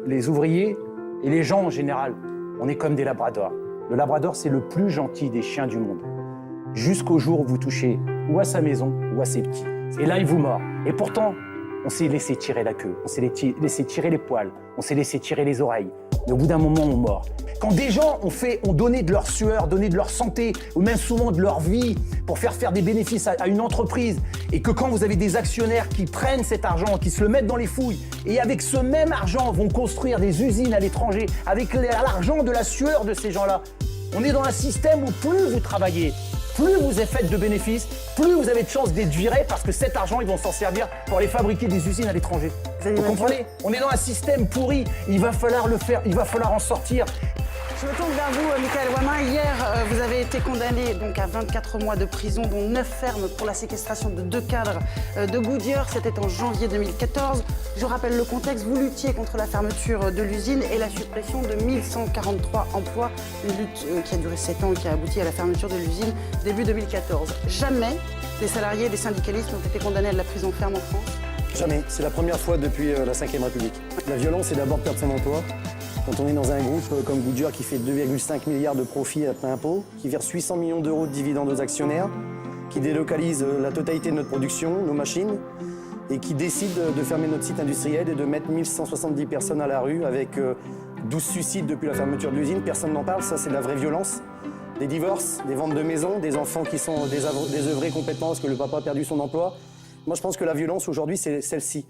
les ouvriers et les gens en général, on est comme des labradors. Le labrador, c'est le plus gentil des chiens du monde. Jusqu'au jour où vous touchez ou à sa maison ou à ses petits. Et là, il vous mord. Et pourtant, on s'est laissé tirer la queue, on s'est laissé tirer les poils, on s'est laissé tirer les oreilles. Mais au bout d'un moment, on mord. Quand des gens ont donné de leur sueur, donné de leur santé, ou même souvent de leur vie, pour faire des bénéfices à une entreprise, et que quand vous avez des actionnaires qui prennent cet argent, qui se le mettent dans les fouilles, et avec ce même argent vont construire des usines à l'étranger, avec l'argent de la sueur de ces gens-là, on est dans un système où plus vous travaillez, plus vous faites de bénéfices, plus vous avez de chances d'être viré parce que cet argent, ils vont s'en servir pour aller fabriquer des usines à l'étranger. Vous comprenez? On est dans un système pourri, il va falloir le faire, il va falloir en sortir. Je me tourne vers vous, Michaël Ouamin. Hier, vous avez été condamné donc, à 24 mois de prison, dont 9 fermes pour la séquestration de 2 cadres de Goodyear. C'était en janvier 2014. Je rappelle le contexte. Vous luttiez contre la fermeture de l'usine et la suppression de 1143 emplois. Une lutte qui a duré 7 ans et qui a abouti à la fermeture de l'usine début 2014. Jamais des salariés et des syndicalistes n'ont été condamnés à de la prison ferme en France. Jamais. C'est la première fois depuis la Ve République. La violence, c'est d'abord perdre son emploi. Quand on est dans un groupe comme Goodyear qui fait 2,5 milliards de profits après impôts, qui verse 800 millions d'euros de dividendes aux actionnaires, qui délocalise la totalité de notre production, nos machines, et qui décide de fermer notre site industriel et de mettre 1170 personnes à la rue avec 12 suicides depuis la fermeture de l'usine. Personne n'en parle, ça c'est de la vraie violence. Des divorces, des ventes de maisons, des enfants qui sont désœuvrés complètement parce que le papa a perdu son emploi. Moi je pense que la violence aujourd'hui c'est celle-ci.